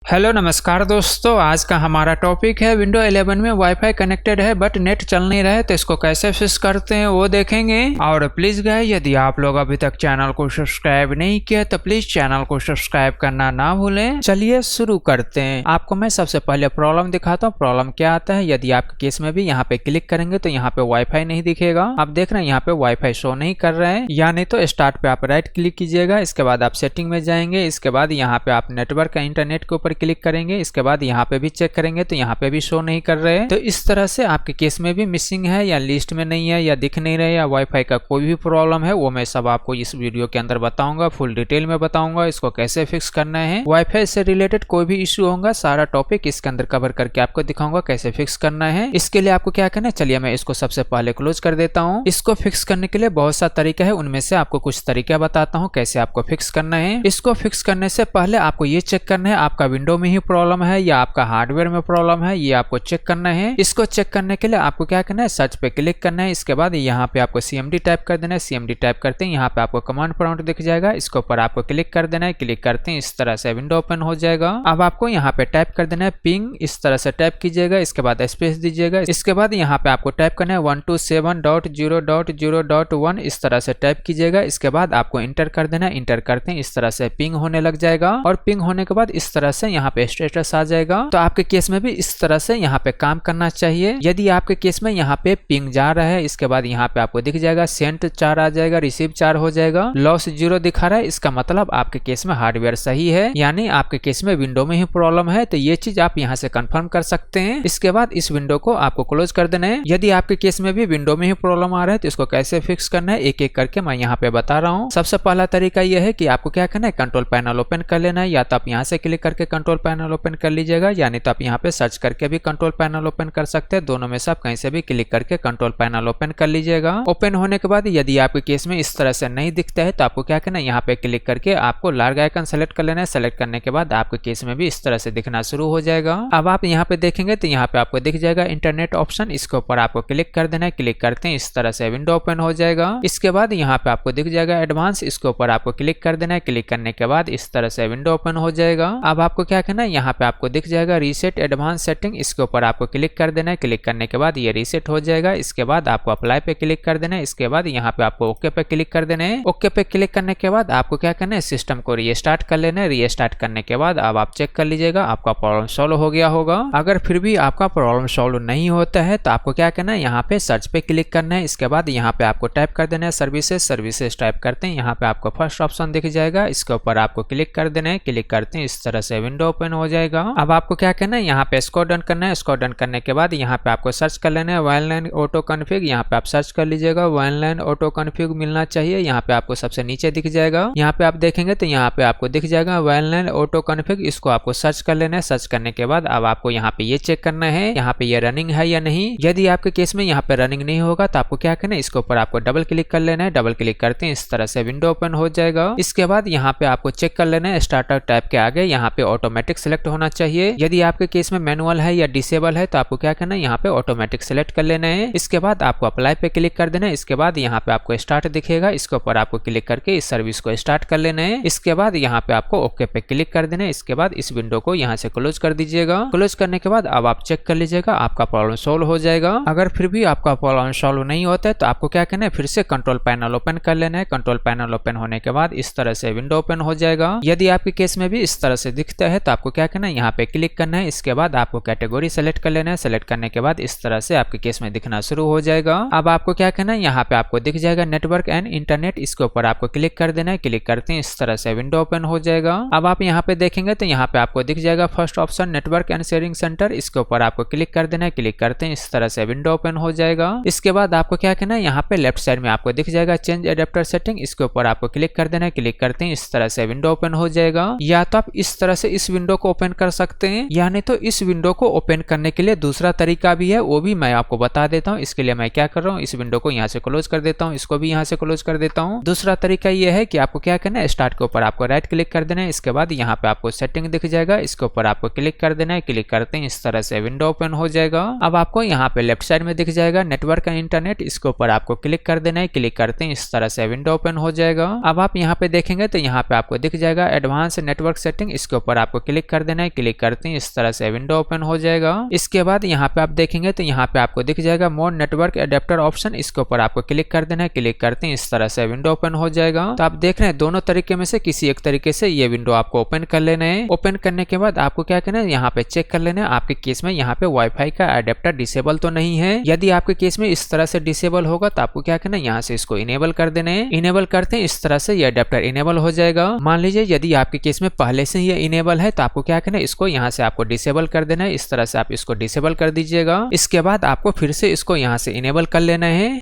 Hello नमस्कार दोस्तों, आज का हमारा टॉपिक है विंडो 11 में वाईफाई कनेक्टेड है बट नेट चल नहीं रहा है तो इसको कैसे फिक्स करते हैं वो देखेंगे। और प्लीज गाइस, यदि आप लोग अभी तक चैनल को सब्सक्राइब नहीं किया तो प्लीज चैनल को सब्सक्राइब करना ना भूलें। चलिए शुरू करते हैं। आपको मैं सबसे पहले प्रॉब्लम दिखाता हूँ। प्रॉब्लम क्या आता है, यदि आपके केस में भी यहाँ पे क्लिक करेंगे तो यहाँ पे वाईफाई नहीं दिखेगा। आप देख रहे हैं यहाँ पे वाईफाई शो नहीं कर रहे हैं। या नहीं तो स्टार्ट पे आप राइट क्लिक कीजिएगा, इसके बाद आप सेटिंग में जाएंगे, इसके बाद यहाँ पे आप नेटवर्क इंटरनेट के ऊपर क्लिक करेंगे, इसके बाद यहाँ पे भी चेक करेंगे तो यहाँ पे भी शो नहीं कर रहे हैं। तो इस तरह से आपके केस में भी मिसिंग है या लिस्ट में नहीं है या दिख नहीं रहे या वाईफाई का कोई भी प्रॉब्लम है, वो मैं सब आपको इस वीडियो के अंदर बताऊंगा। फुल डिटेल में बताऊंगा इसको कैसे फिक्स करना है। वाईफाई से रिलेटेड कोई भी इश्यू होगा सारा टॉपिक इसके अंदर कवर करके आपको दिखाऊंगा कैसे फिक्स करना है। इसके लिए आपको क्या करना है, चलिए मैं इसको सबसे पहले क्लोज कर देता हूँ। इसको फिक्स करने के लिए बहुत सा तरीका है, उनमें से आपको कुछ तरीका बताता हूँ कैसे आपको फिक्स करना है। इसको फिक्स करने से पहले आपको ये चेक करना है आपका विंडो में ही प्रॉब्लम है या आपका हार्डवेयर में प्रॉब्लम है, ये आपको चेक करना है। इसको चेक करने के लिए आपको क्या करना है, सर्च पे क्लिक करना है, इसके बाद यहाँ पे आपको CMD टाइप कर देना है। CMD टाइप करते हैं यहाँ पे आपको कमांड प्रॉम्प्ट दिख जाएगा, इसके ऊपर आपको क्लिक कर देना है। क्लिक करते हैं इस तरह से विंडो ओपन हो जाएगा। अब आपको यहाँ पे टाइप कर देना है पिंग, इस तरह से टाइप कीजिएगा, इसके बाद स्पेस दीजिएगा। इसके बाद यहाँ पे आपको टाइप करना है 127.0.0.1 इस तरह से टाइप कीजिएगा। इसके बाद आपको इंटर कर देना है। इंटर करते हैं इस तरह से पिंग होने लग जाएगा और पिंग होने के बाद इस तरह से यहाँ पे स्टेटस आ जाएगा। तो आपके केस में भी इस तरह से यहाँ पे काम करना चाहिए। यदि आपके केस में यहाँ पे पिंग जा रहा है, इसके बाद यहाँ पे आपको दिख जाएगा सेंट 4 आ जाएगा, रिसीव 4 हो जाएगा, लॉस 0 दिखा रहा है, इसका मतलब आपके केस में हार्डवेयर सही है, यानी आपके केस में विंडो में ही प्रॉब्लम है। तो ये चीज आप यहाँ से कंफर्म कर सकते हैं। इसके बाद इस विंडो को आपको क्लोज कर देना है। यदि आपके केस में भी विंडो में ही प्रॉब्लम आ रहा है तो इसको कैसे फिक्स करना है एक एक करके मैं यहाँ पे बता रहा हूँ। सबसे पहला तरीका यह है कि आपको क्या करना है, कंट्रोल पैनल ओपन कर लेना है। या तो आप यहाँ से क्लिक करके कंट्रोल पैनल ओपन कर लीजिएगा, यानी तो आप यहाँ पे सर्च करके भी कंट्रोल पैनल ओपन कर सकते हैं। दोनों में से आप कहीं से भी क्लिक करके कंट्रोल पैनल ओपन कर लीजिएगा। ओपन होने के बाद यदि आपके केस में इस तरह से नहीं दिखता है तो आपको क्या करना है, यहाँ पे क्लिक करके आपको लार्ज आइकन सेलेक्ट कर लेना है। सेलेक्ट करने के बाद आपके केस में भी इस तरह से दिखना शुरू हो जाएगा। अब आप यहाँ पे देखेंगे तो यहाँ पे आपको दिख जाएगा इंटरनेट ऑप्शन, इसके ऊपर आपको क्लिक कर देना है। क्लिक करते हैं इस तरह से विंडो ओपन हो जाएगा। इसके बाद यहाँ पे आपको दिख जाएगा एडवांस, इसके ऊपर आपको क्लिक कर देना है। क्लिक करने के बाद इस तरह से विंडो ओपन हो जाएगा। अब आपको क्या करना है, यहाँ पे आपको दिख जाएगा रीसेट एडवांस सेटिंग, इसके ऊपर आपको क्लिक कर देना है। क्लिक करने के बाद ये रीसेट हो जाएगा। इसके बाद आपको अप्लाई पे क्लिक कर देना है। इसके बाद यहाँ पे आपको ओके पे क्लिक कर देना है। ओके पे क्लिक करने के बाद आपको क्या करना है, सिस्टम को रीस्टार्ट कर लेना है। रीस्टार्ट करने के बाद अब आप चेक कर लीजिएगा आपका प्रॉब्लम सॉल्व हो गया होगा। अगर फिर भी आपका प्रॉब्लम सॉल्व नहीं होता है तो आपको क्या करना है, यहाँ पे सर्च पे क्लिक करना है। इसके बाद यहाँ पे आपको टाइप कर देना है सर्विसेज टाइप करते हैं। यहाँ पे आपको फर्स्ट ऑप्शन दिख जाएगा, इसके ऊपर आपको क्लिक कर देना है। क्लिक करते हैं इस तरह से विंडो ओपन हो जाएगा। अब आपको क्या करना है, यहाँ पे इसको डन करना है। इसको डन करने के बाद यहाँ पे आपको सर्च कर लेना है वाइल्डलाइन ऑटो कॉन्फ़िग, यहाँ पे आप सर्च कर लीजिएगा वाइल्डलाइन ऑटो कॉन्फ़िग मिलना चाहिए। यहाँ पे आपको सबसे नीचे दिख जाएगा। यहाँ पे आप देखेंगे तो यहाँ पे आपको दिख जाएगा वाइल्डलाइन ऑटो कॉन्फ़िग, इसको आपको सर्च कर लेना है। सर्च करने के बाद अब आपको यहाँ पे ये चेक करना है यहाँ पे ये रनिंग है या नहीं। यदि आपके केस में यहाँ पे रनिंग नहीं होगा तो आपको क्या करना है, इसके ऊपर आपको डबल क्लिक कर लेना है। डबल क्लिक करते हैं इस तरह से विंडो ओपन हो जाएगा। इसके बाद यहाँ पे आपको चेक कर लेना है स्टार्टर टैब के आगे यहाँ पे ऑटोमेटिक सिलेक्ट होना चाहिए। यदि आपके केस में मैनुअल है या डिसेबल है तो आपको क्या करना है, यहाँ पे ऑटोमेटिक सिलेक्ट कर लेना है। इसके बाद आपको अप्लाई पे क्लिक कर देना है। इसके बाद यहाँ पे आपको स्टार्ट दिखेगा, इसके ऊपर आपको क्लिक करके इस सर्विस को स्टार्ट कर लेना है। इसके बाद यहाँ पे आपको ओके पे क्लिक कर देना है। इसके बाद इस विंडो को यहाँ से क्लोज कर दीजिएगा। क्लोज करने के बाद अब आप चेक कर लीजिएगा आपका प्रॉब्लम सॉल्व हो जाएगा। अगर फिर भी आपका प्रॉब्लम सॉल्व नहीं होता है तो आपको क्या करना है, फिर से कंट्रोल पैनल ओपन कर लेना है। कंट्रोल पैनल ओपन होने के बाद इस तरह से विंडो ओपन हो जाएगा। यदि आपके केस में भी इस तरह से दिखता है तो आपको क्या करना है, यहाँ पे क्लिक करना है। इसके बाद आपको कैटेगरी सेलेक्ट कर लेना है। सेलेक्ट करने के बाद इस तरह से आपके केस में दिखना शुरू हो जाएगा। अब आपको क्या करना है, यहाँ पे आपको दिख जाएगा नेटवर्क एंड इंटरनेट, इसके ऊपर आपको क्लिक कर देना है। क्लिक करते हैं इस तरह से विंडो ओपन हो जाएगा। अब आप यहाँ पे देखेंगे तो यहाँ पे आपको दिख जाएगा first option network and sharing centre, इसके ऊपर आपको क्लिक कर देना है। क्लिक करते हैं इस तरह से विंडो ओपन हो जाएगा। इसके बाद आपको क्या करना है, यहाँ पे लेफ्ट साइड में आपको दिख जाएगा चेंज एडेप्टर सेटिंग, इसके ऊपर आपको क्लिक कर देना है। क्लिक करते हैं इस तरह से विंडो ओपन हो जाएगा। या तो आप इस तरह से इस विंडो को ओपन कर सकते हैं, या नहीं तो इस विंडो को ओपन करने के लिए दूसरा तरीका भी है, वो भी मैं आपको बता देता हूँ। इसके लिए मैं क्या कर रहा हूँ, इस विंडो को यहाँ से क्लोज कर देता हूँ, इसको भी यहाँ से क्लोज कर देता हूँ। दूसरा तरीका ये है कि आपको क्या करना है, स्टार्ट के ऊपर आपको राइट क्लिक कर देना है। इसके बाद यहाँ पे आपको सेटिंग दिख जाएगा, इसके ऊपर आपको क्लिक कर देना है। क्लिक करते हैं इस तरह से विंडो ओपन हो जाएगा। अब आपको यहाँ पे लेफ्ट साइड में दिख जाएगा नेटवर्क एंड इंटरनेट, इसके ऊपर आपको क्लिक कर देना है। क्लिक करते हैं इस तरह से विंडो ओपन हो जाएगा। अब आप यहाँ पे देखेंगे तो यहाँ पे आपको दिख जाएगा एडवांस नेटवर्क सेटिंग, इसके ऊपर आपको आपको क्लिक कर देना है। क्लिक करते हैं इस तरह से विंडो ओपन हो जाएगा। इसके बाद यहाँ पे आप देखेंगे तो यहाँ पे आपको दिख जाएगा मोर नेटवर्क एडेप्टर ऑप्शन, इसके ऊपर आपको क्लिक कर देना है। क्लिक करते हैं इस तरह से विंडो ओपन हो जाएगा। तो आप देख रहे हैं दोनों तरीके में से किसी एक तरीके से ये विंडो आपको ओपन कर लेना है। ओपन करने के बाद आपको क्या करना है, यहाँ पे चेक कर लेना है आपके केस में यहाँ पे वाईफाई का एडेप्टर डिसेबल तो नहीं है। यदि आपके केस में इस तरह से डिसेबल होगा तो आपको क्या करना है, यहाँ से इसको इनेबल कर देना है। इनेबल करते हैं इस तरह से ये एडेप्टर इनेबल हो जाएगा। मान लीजिए यदि आपके केस में पहले से ही ये इनेबल है तो आपको क्या करना है, इसको यहाँ से आपको डिसेबल कर देना है। इस तरह से आप इसको डिसेबल कर दीजिएगा। इसके बाद आपको फिर से इसको यहाँ से इनेबल कर लेना है।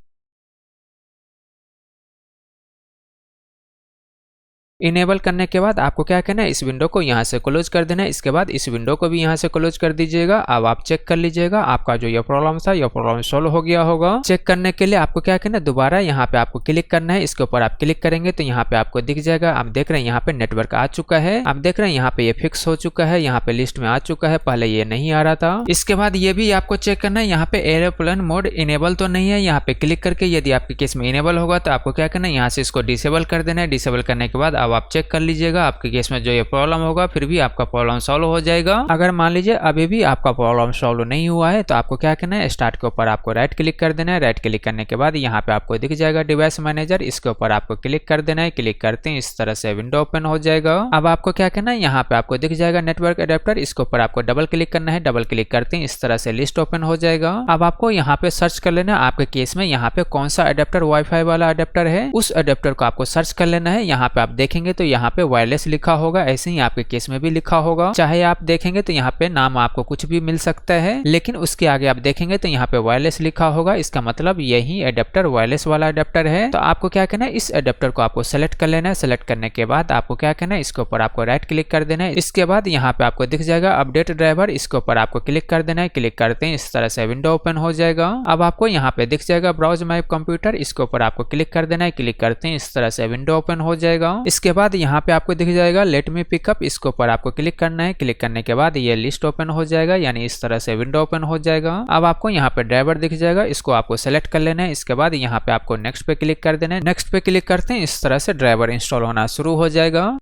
इनेबल करने के बाद आपको क्या करना है, इस विंडो को यहाँ से क्लोज कर देना है। इसके बाद इस विंडो को भी यहाँ से क्लोज कर दीजिएगा। अब आप चेक कर लीजिएगा आपका जो ये प्रॉब्लम था ये प्रॉब्लम सॉल्व हो गया होगा। चेक करने के लिए आपको क्या करना है, दोबारा यहाँ पे आपको क्लिक करना है। इसके ऊपर आप क्लिक करेंगे तो यहाँ पे आपको दिख जाएगा। आप देख रहे हैं यहाँ पे नेटवर्क आ चुका है। आप देख रहे हैं यहाँ पे ये फिक्स हो चुका है, यहाँ पे लिस्ट में आ चुका है, पहले ये नहीं आ रहा था। इसके बाद ये भी आपको चेक करना है यहाँ पे एरोप्लेन मोड इनेबल तो नहीं है। यहाँ पे क्लिक करके यदि आपके केस में इनेबल होगा तो आपको क्या करना है, यहाँ से इसको डिसेबल कर देना है। डिसेबल करने के बाद अब आप चेक कर लीजिएगा आपके केस में जो ये प्रॉब्लम होगा फिर भी आपका प्रॉब्लम सॉल्व हो जाएगा। अगर मान लीजिए अभी भी आपका प्रॉब्लम सॉल्व नहीं हुआ है तो आपको क्या करना है, स्टार्ट के ऊपर आपको राइट क्लिक कर देना है। राइट क्लिक करने के बाद यहाँ पे आपको दिख जाएगा डिवाइस मैनेजर, इसके ऊपर आपको क्लिक कर देना है। क्लिक करते हैं इस तरह से विंडो ओपन हो जाएगा। अब आपको क्या करना है, यहाँ पे आपको दिख जाएगा नेटवर्क एडेप्टर, इसके ऊपर आपको डबल क्लिक करना है। डबल क्लिक करते हैं इस तरह से लिस्ट ओपन हो जाएगा। अब आपको यहाँ पे सर्च कर लेना है आपके केस में यहाँ पे कौन सा एडेप्टर वाईफाई वाला एडेप्टर है, उस एडेप्टर को आपको सर्च कर लेना है। यहाँ पे आप देखेंगे तो यहाँ पे वायरलेस लिखा होगा, ऐसे ही आपके केस में भी लिखा होगा। चाहे आप देखेंगे तो यहाँ पे नाम आपको कुछ भी मिल सकता है, लेकिन उसके आगे आप देखेंगे तो यहाँ पे वायरलेस लिखा होगा। इसका मतलब यही एडेप्टर वायरलेस वाला एडेप्टर है। तो आपको क्या करना है, इस एडेप्टर को आपको सेलेक्ट कर लेना है। सेलेक्ट करने के बाद आपको क्या करना है, इसके ऊपर आपको राइट क्लिक कर देना है। इसके बाद यहाँ पे आपको दिख जाएगा अपडेट ड्राइवर, इसके ऊपर आपको क्लिक कर देना है। क्लिक करते हैं इस तरह से विंडो ओपन हो जाएगा। अब आपको यहाँ पे दिख जाएगा ब्राउज माय कंप्यूटर, इसके ऊपर आपको क्लिक कर देना है। क्लिक करते हैं इस तरह से विंडो ओपन हो जाएगा। इसके बाद यहाँ पे आपको दिख जाएगा लेट मी पिकअप, इसके ऊपर आपको क्लिक करना है। क्लिक करने के बाद ये लिस्ट ओपन हो जाएगा, यानी इस तरह से विंडो ओपन हो जाएगा। अब आपको यहाँ पे ड्राइवर दिख जाएगा, इसको आपको सेलेक्ट कर लेना है। इसके बाद यहाँ पे आपको नेक्स्ट पे क्लिक कर देना है। नेक्स्ट पे क्लिक करते हैं इस तरह से ड्राइवर इंस्टॉल होना शुरू हो जाएगा।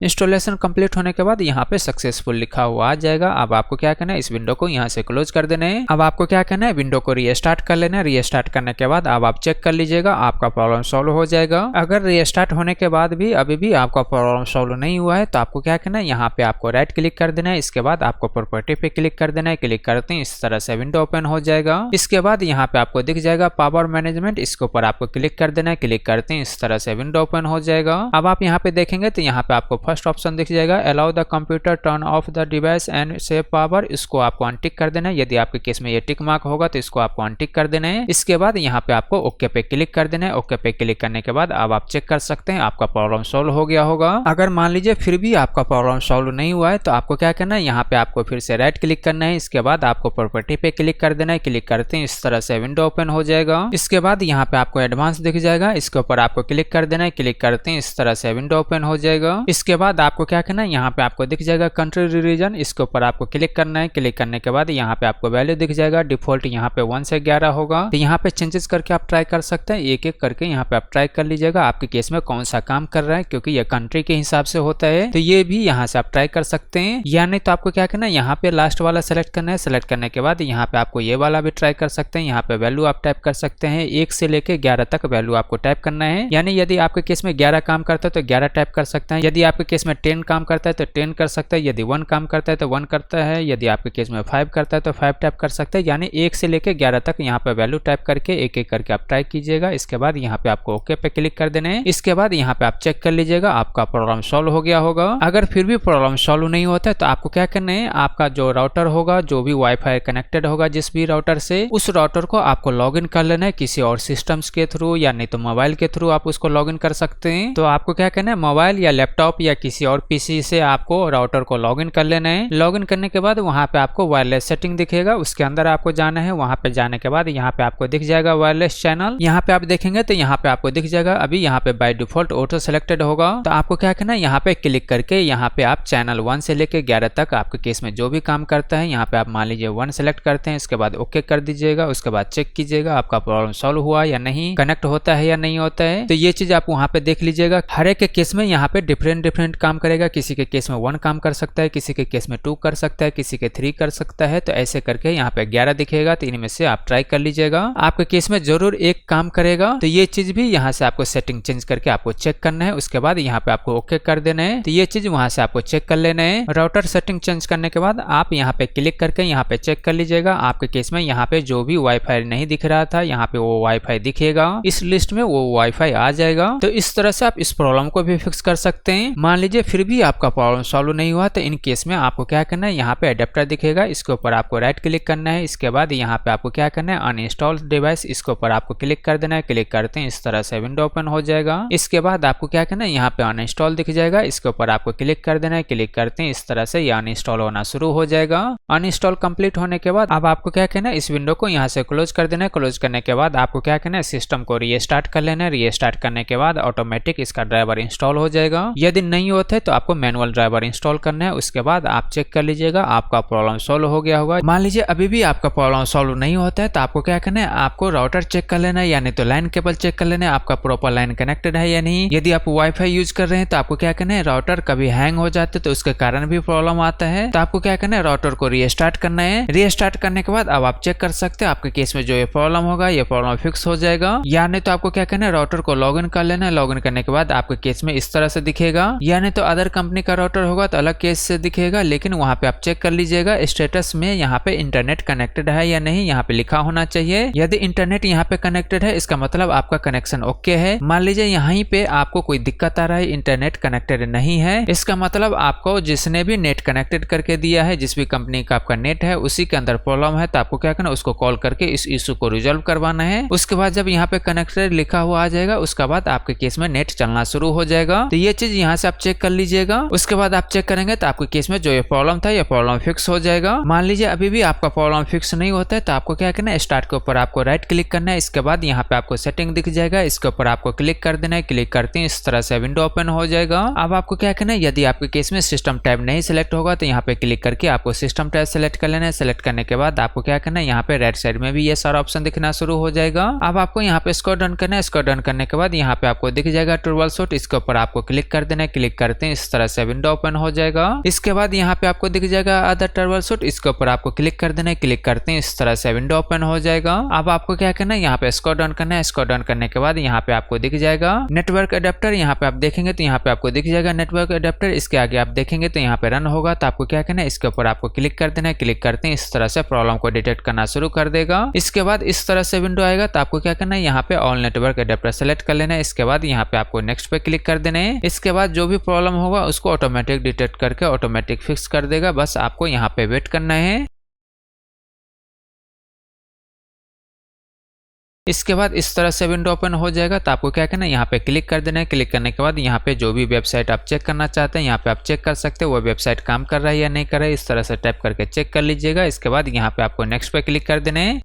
इंस्टॉलेशन कंप्लीट होने के बाद यहाँ पे सक्सेसफुल लिखा हुआ आ जाएगा। अब आपको क्या करना है, इस विंडो को यहाँ से क्लोज कर देना है। अब आपको क्या करना है, विंडो को रीस्टार्ट कर लेना है। रीस्टार्ट करने के बाद अब आप चेक कर लीजिएगा आपका प्रॉब्लम सॉल्व हो जाएगा। अगर रीस्टार्ट होने के बाद भी अभी भी आपका प्रॉब्लम सॉल्व नहीं हुआ है तो आपको क्या करना है, यहाँ पे आपको राइट क्लिक कर देना है। इसके बाद आपको प्रॉपर्टी पे क्लिक कर देना है। क्लिक करते हैं इस तरह से विंडो ओपन हो जाएगा। इसके बाद यहाँ पे आपको दिख जाएगा पावर मैनेजमेंट, इसके ऊपर आपको क्लिक कर देना है। क्लिक करते हैं इस तरह से विंडो ओपन हो जाएगा। अब आप यहाँ पे देखेंगे तो यहाँ पे आपको फर्स्ट ऑप्शन दिख जाएगा allow the computer turn off the device and save power, इसको आपको अनटिक कर देना है। यदि आपके केस में ये टिक मार्क होगा तो इसको आपको अनटिक कर देना है। इसके बाद यहाँ पे आपको ओके पे क्लिक कर देना है। ओके पे क्लिक करने के बाद अब आप चेक कर सकते हैं आपका प्रॉब्लम सॉल्व हो गया होगा। अगर मान लीजिए फिर भी आपका प्रॉब्लम सॉल्व नहीं हुआ है तो आपको क्या करना है, यहाँ पे आपको फिर से राइट क्लिक करना है। इसके बाद आपको प्रॉपर्टी पे क्लिक कर देना है। क्लिक करते हैं इस तरह से विंडो ओपन हो जाएगा। इसके बाद यहाँ पे आपको एडवांस दिख जाएगा, इसके ऊपर आपको क्लिक कर देना है। क्लिक करते हैं इस तरह से विंडो ओपन हो जाएगा। इसके बाद आपको क्या करना है, यहाँ पे आपको दिख जाएगा कंट्री रीजन, इसके ऊपर आपको क्लिक करना है। क्लिक करने के बाद यहाँ पे आपको वैल्यू दिख जाएगा, डिफॉल्ट यहाँ पे 1 से 11 होगा। तो यहाँ पे चेंजेस करके आप ट्राई कर सकते हैं, एक एक करके यहाँ पे आप ट्राई कर लीजिएगा आपके केस में कौन सा काम कर रहा है, क्योंकि ये कंट्री के हिसाब से होता है। तो ये भी यहाँ से आप ट्राई कर सकते हैं, या नहीं तो आपको क्या करना है, यहाँ पे लास्ट वाला सेलेक्ट करना है। सेलेक्ट करने के बाद यहाँ पे आपको ये वाला भी ट्राई कर सकते हैं। यहाँ पे वैल्यू आप टाइप कर सकते हैं, 1 से लेके 11 तक वैल्यू आपको टाइप करना है। यानी यदि आपके केस में 11 काम करता है तो 11 टाइप कर सकते हैं। यदि आपके केस में 10 काम करता है तो 10 कर सकते हैं। यदि 1 काम करता है तो 1 करता है। यदि आपके केस में 5 करता है तो 5 टाइप कर सकते हैं। यानी 1 से लेके 11 तक यहाँ पे वैल्यू टाइप करके एक एक करके आप ट्राई कीजिएगा। इसके बाद यहाँ पे आपको ओके पे क्लिक कर देना है। इसके बाद यहाँ पे आप चेक कर लीजिएगा आपका प्रॉब्लम सॉल्व हो गया होगा। अगर फिर भी प्रॉब्लम सॉल्व नहीं होता है तो आपको क्या करना है, आपका जो राउटर होगा, जो भी वाईफाई कनेक्टेड होगा जिस भी राउटर से, उस राउटर को आपको लॉगिन कर लेना है किसी और सिस्टम्स के थ्रू, या नहीं तो मोबाइल के थ्रू आप उसको लॉगिन कर सकते हैं। तो आपको क्या करना है, मोबाइल या लैपटॉप या किसी और पीसी से आपको राउटर को लॉगिन कर लेना है। लॉगिन करने के बाद वहां पे आपको वायरलेस सेटिंग दिखेगा, उसके अंदर आपको जाना है। वहां पे जाने के बाद यहाँ पे आपको दिख जाएगा वायरलेस चैनल। यहाँ पे आप देखेंगे तो यहाँ पे आपको दिख जाएगा, अभी यहाँ पे बाय डिफॉल्ट ऑटो सेलेक्टेड होगा। तो आपको क्या करना है, यहाँ पे क्लिक करके यहाँ पे आप चैनल 1 से लेके 11 तक आपके केस में जो भी काम करता है, यहाँ पे आप मान लीजिए 1 सेलेक्ट करते हैं। इसके बाद ओके कर दीजिएगा। उसके बाद चेक कीजिएगा आपका प्रॉब्लम सॉल्व हुआ या नहीं, कनेक्ट होता है या नहीं होता है। तो ये चीज आप वहाँ पे देख लीजिएगा। हर एक के केस में यहाँ पे डिफरेंट डिफरेंट काम करेगा। किसी के केस में 1 काम कर सकता है, किसी के केस में 2 कर सकता है, किसी के 3 कर सकता है। तो ऐसे करके यहाँ पे 11 दिखेगा, तो इनमें से आप ट्राई कर लीजिएगा। आपके केस में जरूर एक काम करेगा। तो ये चीज भी यहाँ से आपको सेटिंग चेंज करके आपको चेक करना है। उसके बाद यहाँ पे आपको ओके कर देना है। तो ये चीज वहां से आपको चेक कर लेना है। राउटर सेटिंग चेंज करने के बाद आप यहाँ पे क्लिक करके यहाँ पे चेक कर लीजिएगा। आपके केस में यहाँ पे जो भी वाईफाई नहीं दिख रहा था, यहाँ पे वो वाईफाई दिखेगा, इस लिस्ट में वो वाईफाई आ जाएगा। तो इस तरह से आप इस प्रॉब्लम को भी फिक्स कर सकते हैं। मान लीजिए फिर भी आपका प्रॉब्लम सॉल्व नहीं हुआ, तो इन केस में आपको क्या करना है, यहाँ पे अडेप्टर दिखेगा, इसके ऊपर आपको राइट क्लिक करना है। इसके बाद यहाँ पे आपको क्या करना है, अनइंस्टॉल डिवाइस, इसके ऊपर आपको क्लिक कर देना है। क्लिक करते हैं इस तरह से विंडो ओपन हो जाएगा। इसके बाद आपको क्या करना है, यहाँ पे अनइंस्टॉल दिख जाएगा, इसके ऊपर आपको क्लिक कर देना है। क्लिक करते हैं इस तरह से ये अनइंस्टॉल होना शुरू हो जाएगा। अनइंस्टॉल कंप्लीट होने के बाद अब आपको क्या करना है, इस विंडो को यहाँ से क्लोज कर देना है। क्लोज करने के बाद आपको क्या करना है, सिस्टम को रीस्टार्ट कर लेना है। रीस्टार्ट करने के बाद ऑटोमेटिक इसका ड्राइवर इंस्टॉल हो जाएगा। यदि नहीं होते तो आपको मैनुअल ड्राइवर इंस्टॉल करना है। उसके बाद आप चेक कर लीजिएगा आपका प्रॉब्लम सॉल्व हो गया होगा। मान लीजिए अभी भी आपका प्रॉब्लम सॉल्व नहीं होता है, तो आपको क्या करना है, आपको राउटर चेक कर लेना है, यानी तो लाइन केबल चेक कर लेना है, आपका प्रॉपर लाइन कनेक्टेड है या नहीं। यदि आप वाईफाई यूज कर रहे हैं तो आपको क्या करना है, राउटर कभी हैंग हो जाते तो उसके कारण भी प्रॉब्लम आता है। तो आपको क्या करना है, राउटर को रीस्टार्ट करना है। रीस्टार्ट करने के बाद अब आप चेक कर सकते हैं आपके केस में जो ये प्रॉब्लम होगा, ये प्रॉब्लम फिक्स हो जाएगा। या नहीं तो आपको क्या करना है, राउटर को लॉगिन कर लेना है। लॉगिन करने के बाद आपके केस में इस तरह से दिखेगा। या नहीं तो अदर कंपनी का राउटर होगा तो अलग केस से दिखेगा, लेकिन वहां पे आप चेक कर लीजिएगा स्टेटस में यहाँ पे इंटरनेट कनेक्टेड है या नहीं, यहाँ पे लिखा होना चाहिए। यदि इंटरनेट यहाँ पे कनेक्टेड है, इसका मतलब आपका कनेक्शन ओके है। मान लीजिए यहीं पे आपको कोई दिक्कत आ रहा है, इंटरनेट कनेक्टेड नहीं है, इसका मतलब आपको जिसने भी नेट कनेक्टेड करके दिया है, जिस भी कंपनी का आपका नेट है उसी के अंदर प्रॉब्लम है। तो आपको क्या करना है, उसको कॉल करके इस इशू को रिजॉल्व करवाना है। उसके बाद जब यहाँ पे कनेक्टेड लिखा हुआ आ जाएगा, उसके बाद आपके केस में नेट चलना शुरू हो जाएगा। तो ये चीज यहाँ से आप चेक कर लीजिएगा। उसके बाद आप चेक करेंगे तो आपके केस में जो ये प्रॉब्लम था, ये प्रॉब्लम फिक्स हो जाएगा। मान लीजिए अभी भी आपका प्रॉब्लम फिक्स नहीं होता है, तो आपको क्या करना है, स्टार्ट के ऊपर आपको राइट क्लिक करना है। इसके बाद यहाँ पे आपको सेटिंग दिख जाएगा, इसके ऊपर आपको क्लिक कर देना है। क्लिक करते हैं इस तरह से विंडो ओपन हो जाएगा। अब आपको क्या करना है, यदि आपके केस में सिस्टम टैब नहीं सिलेक्ट होगा तो यहाँ पे क्लिक करके आपको सिस्टम टैब सिलेक्ट कर लेना है। सिलेक्ट करने के बाद आपको क्या करना है, यहाँ पे राइट साइड में भी ये सारा ऑप्शन दिखना शुरू हो जाएगा। अब आपको यहाँ पे स्क्रॉल डाउन करना है। स्क्रॉल डाउन करने के बाद यहाँ पे आपको दिख जाएगा ट्रबल शूट, इसके ऊपर आपको क्लिक कर देना है। क्लिक करते हैं इस तरह से विंडो ओपन हो जाएगा। इसके बाद यहाँ पे आपको दिख जाएगा अदर ट्रबल शूट, इसके ऊपर आपको क्लिक कर देना है। क्लिक करते हैं इस तरह से विंडो ओपन हो जाएगा। अब आपको क्या करना है, यहाँ पे स्क्रॉल डाउन करना है। स्क्रॉल डाउन करने के बाद यहाँ पे आपको दिख जाएगा नेटवर्क अडेप्टर। यहाँ पे आप देखेंगे तो यहाँ पे आपको दिख जाएगा नेटवर्क अडेप्टर। इसके आगे आप देखेंगे तो यहाँ पे रन होगा। तो आपको क्या करना है, इसके ऊपर आपको क्लिक कर देना है। क्लिक करते हैं इस तरह से प्रॉब्लम को डिटेक्ट करना शुरू कर देगा। इसके बाद इस तरह से विंडो आएगा। तो आपको क्या करना है, यहाँ पे ऑल नेटवर्क अडेप्टर सेलेक्ट कर लेना है। इसके बाद यहाँ पे आपको नेक्स्ट पे क्लिक कर देना है। इसके बाद जो भी प्रॉब्लम होगा उसको ऑटोमेटिक डिटेक्ट करके ऑटोमेटिक फिक्स कर देगा। बस आपको यहाँ पे वेट करना है। इसके बाद इस तरह से विंडो ओपन हो जाएगा। तो आपको क्या करना है, यहाँ पे क्लिक कर देना है। क्लिक करने के बाद यहाँ पे जो भी वेबसाइट आप चेक करना चाहते हैं, यहाँ पे आप चेक कर सकते हैं वो वेबसाइट काम कर रहा है या नहीं कर रहा है। इस तरह से टाइप करके चेक कर लीजिएगा। इसके बाद यहाँ पे आपको नेक्स्ट पे क्लिक कर देना है।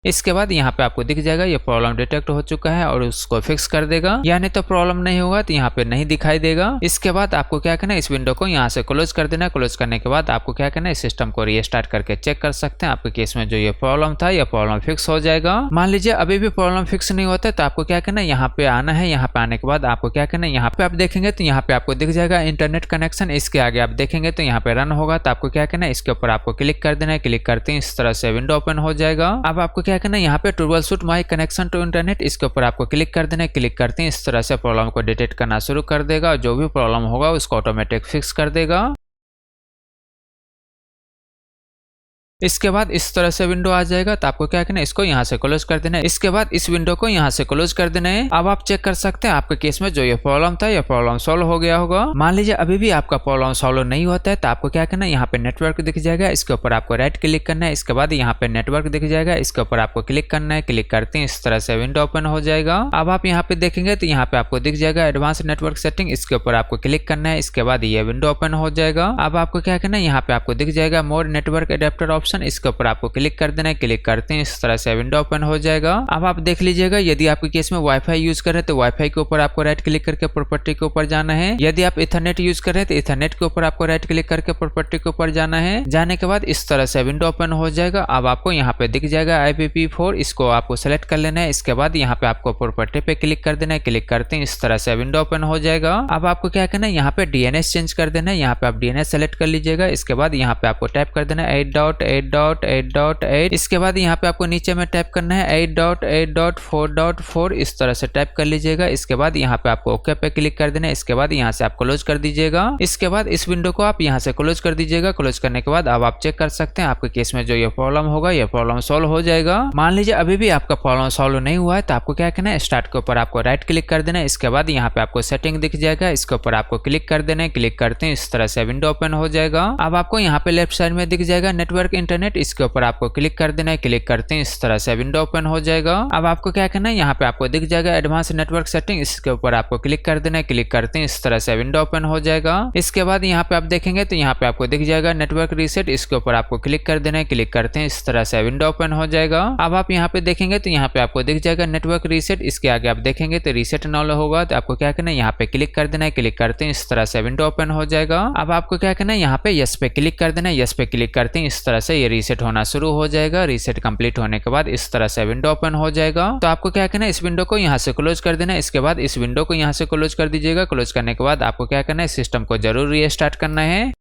इसके बाद यहाँ पे आपको दिख जाएगा ये प्रॉब्लम डिटेक्ट हो चुका है और उसको फिक्स कर देगा। या नहीं तो प्रॉब्लम नहीं होगा तो यहाँ पे नहीं दिखाई देगा। इसके बाद आपको क्या करना है, इस विंडो को यहाँ से क्लोज कर देना है। क्लोज करने के बाद आपको क्या करना है, सिस्टम को रीस्टार्ट करके चेक कर सकते हैं आपके केस में जो ये प्रॉब्लम था, ये प्रॉब्लम फिक्स हो जाएगा। मान लीजिए अभी भी प्रॉब्लम फिक्स नहीं होता तो आपको क्या करना है, यहाँ पे आना है। यहाँ पे आने के बाद आपको क्या करना है, यहाँ पे आप देखेंगे तो यहाँ पे आपको दिख जाएगा इंटरनेट कनेक्शन। इसके आगे आप देखेंगे तो यहाँ पे रन होगा। तो आपको क्या करना है, इसके ऊपर आपको क्लिक कर देना है। क्लिक करते हैं इस तरह से विंडो ओपन हो जाएगा। अब आपको क्या करना है, यहाँ पे troubleshoot my connection to internet, इसके ऊपर आपको क्लिक कर देना है। क्लिक करते हैं इस तरह से प्रॉब्लम को डिटेक्ट करना शुरू कर देगा। जो भी प्रॉब्लम होगा उसको ऑटोमेटिक फिक्स कर देगा। इसके बाद इस तरह से विंडो आ जाएगा। तो आपको क्या करना है, इसको यहाँ से क्लोज कर देना है। इसके बाद इस विंडो को यहाँ से क्लोज कर देना है। अब आप चेक कर सकते हैं आपके केस में जो ये प्रॉब्लम था, ये प्रॉब्लम सॉल्व हो गया होगा। मान लीजिए अभी भी आपका प्रॉब्लम सॉल्व नहीं होता है तो आपको क्या करना है, यहाँ पे नेटवर्क दिख जाएगा, इसके ऊपर आपको राइट क्लिक करना है। इसके बाद यहाँ पे नेटवर्क दिख जाएगा, इसके ऊपर आपको क्लिक करना है। क्लिक करते हैं इस तरह से विंडो ओपन हो जाएगा। अब आप यहाँ पे देखेंगे तो यहाँ पे आपको दिख जाएगा एडवांस नेटवर्क सेटिंग, इसके ऊपर आपको क्लिक करना है। इसके बाद ये विंडो ओपन हो जाएगा। अब आपको क्या करना है, यहाँ पे आपको दिख जाएगा मोर नेटवर्क एडेप्टर ऑप्शन, ऑप्शन, इसके ऊपर आपको क्लिक कर देना है। क्लिक करते हैं इस तरह से विंडो ओपन हो जाएगा। अब आप देख लीजिएगा, यदि आपके केस में वाईफाई यूज कर रहे हैं तो वाईफाई के ऊपर आपको राइट क्लिक करके प्रॉपर्टी के ऊपर जाना है। यदि आप इथरनेट यूज कर रहे हैं तो इथरनेट के ऊपर आपको राइट क्लिक करके प्रॉपर्टी के ऊपर जाना है। जाने के बाद इस तरह से विंडो ओपन हो जाएगा। अब आपको यहाँ पे दिख जाएगा IPv4, इसको आपको सेलेक्ट कर लेना है। इसके बाद यहाँ पे आपको प्रॉपर्टी पे क्लिक कर देना है। क्लिक करते हैं इस तरह से विंडो ओपन हो जाएगा। अब आपको क्या करना है, यहाँ पे DNS चेंज कर देना है। यहाँ पे आप DNS सेलेक्ट कर लीजिएगा। इसके बाद यहाँ पे आपको टाइप कर देना है 8.8.8.8। इसके बाद यहाँ पे आपको नीचे में टाइप करना है 8.8.4.4। इस तरह से टाइप कर लीजिएगा। इसके बाद यहाँ पे आपको ओके पे क्लिक कर देना है। इसके बाद यहाँ से आप क्लोज कर दीजिएगा। इसके बाद इस विंडो को आप यहाँ से क्लोज कर दीजिएगा। क्लोज करने के बाद अब आप चेक कर सकते हैं आपके केस में जो ये प्रॉब्लम होगा, ये प्रॉब्लम सॉल्व हो जाएगा। मान लीजिए अभी भी आपका प्रॉब्लम सॉल्व नहीं हुआ है तो आपको क्या करना है, स्टार्ट के ऊपर आपको राइट क्लिक कर देना है। इसके बाद यहाँ पे आपको सेटिंग दिख जाएगा, इसके ऊपर आपको क्लिक कर देना है। क्लिक करते हैं इस तरह से विंडो ओपन हो जाएगा। अब आपको यहाँ पे लेफ्ट साइड में दिख जाएगा नेटवर्क इंटरनेट, इसके ऊपर आपको क्लिक कर देना है। क्लिक करते हैं इस तरह से विंडो ओपन हो जाएगा। अब आपको क्या करना है, यहाँ पे आपको दिख जाएगा एडवांस नेटवर्क सेटिंग, इसके ऊपर आपको क्लिक कर देना है। क्लिक करते हैं इस तरह से विंडो ओपन हो जाएगा। इसके बाद यहाँ पे आप देखेंगे तो यहाँ पे आपको दिख जाएगा नेटवर्क रीसेट, इसके ऊपर आपको क्लिक कर देना है। क्लिक करते हैं इस तरह से विंडो ओपन हो जाएगा। अब आप यहाँ पे देखेंगे तो यहाँ पे आपको दिख जाएगा नेटवर्क रीसेट, इसके आगे आप देखेंगे तो रीसेट नॉल होगा। तो आपको क्या करना है, यहाँ पे क्लिक कर देना है। क्लिक करते हैं इस तरह से विंडो ओपन हो जाएगा। अब आपको क्या करना है, यहाँ पे यस पे क्लिक कर देना है। यस पे क्लिक करते हैं इस तरह से ये रीसेट होना शुरू हो जाएगा। रीसेट कंप्लीट होने के बाद इस तरह से विंडो ओपन हो जाएगा। तो आपको क्या करना है, इस विंडो को यहाँ से क्लोज कर देना है। इसके बाद इस विंडो को यहाँ से क्लोज कर दीजिएगा। क्लोज करने के बाद आपको क्या करना है, सिस्टम को जरूर रीस्टार्ट करना है।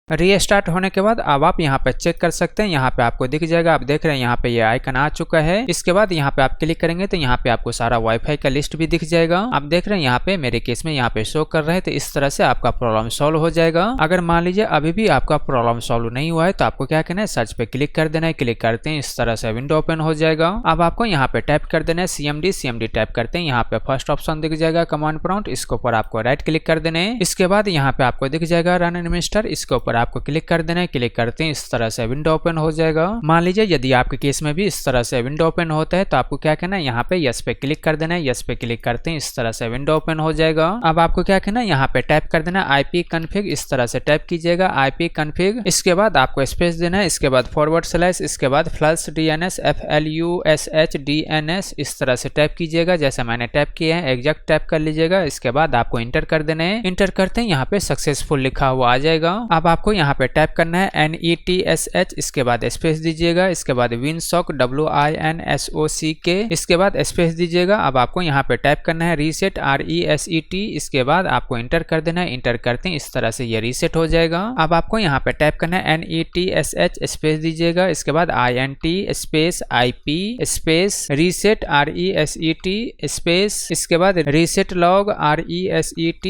रीस्टार्ट होने के बाद अब आप यहाँ पे चेक कर सकते हैं, यहाँ पे आपको दिख जाएगा, आप देख रहे हैं यहाँ पे ये आइकन आ चुका है। इसके बाद यहाँ पे आप क्लिक करेंगे तो यहाँ पे आपको सारा वाईफाई का लिस्ट भी दिख जाएगा। आप देख रहे हैं यहाँ पे मेरे केस में यहाँ पे शो कर रहे हैं। तो इस तरह से आपका प्रॉब्लम सॉल्व हो जाएगा। अगर मान लीजिए अभी भी आपका प्रॉब्लम सॉल्व नहीं हुआ है तो आपको क्या करना है, सर्च पे क्लिक कर देना है। क्लिक करते हैं इस तरह से विंडो ओपन हो जाएगा। अब आपको यहाँ पे टाइप कर देना है CMD टाइप करते हैं। यहाँ पे फर्स्ट ऑप्शन दिख जाएगा कमांड प्रॉम्प्ट, इसके ऊपर आपको राइट क्लिक कर देना है। इसके बाद यहाँ पे आपको दिख जाएगा रन एडमिनिस्टर, इसके ऊपर आपको क्लिक कर देना है। क्लिक करते हैं इस तरह से विंडो ओपन हो जाएगा। मान लीजिए यदि आपके केस में भी इस तरह से विंडो ओपन होता है तो आपको क्या करना है, यहाँ पे यस पे क्लिक कर देना है। यस पे क्लिक करते हैं इस तरह से विंडो ओपन हो जाएगा। अब आपको क्या करना है, यहाँ पे टाइप कर देना है IP config, इस तरह से टाइप कीजिएगा IP config। इसके बाद आपको स्पेस देना है। इसके बाद // इसके बाद flush DNS FLUSH DNS इस तरह से टाइप कीजिएगा जैसा मैंने टाइप किया है, एग्जैक्ट टाइप कर लीजिएगा। इसके बाद आपको इंटर कर देना है। इंटर करते हैं यहाँ पे सक्सेसफुल लिखा हुआ आ जाएगा। अब आपको यहाँ पे टाइप करना है NETSH, इसके बाद स्पेस दीजिएगा। इसके बाद WinSock WINSOCK, इसके बाद स्पेस दीजिएगा। अब आपको यहाँ पे टाइप करना है रीसेट RESET, इसके बाद आपको इंटर कर देना है। इंटर करते हैं इस तरह से ये रीसेट हो जाएगा। अब आपको यहाँ पे टाइप करना है NETSH स्पेस दीजिएगा। इसके बाद INT space IP space reset RESET space, इसके बाद रीसेट लॉग RESET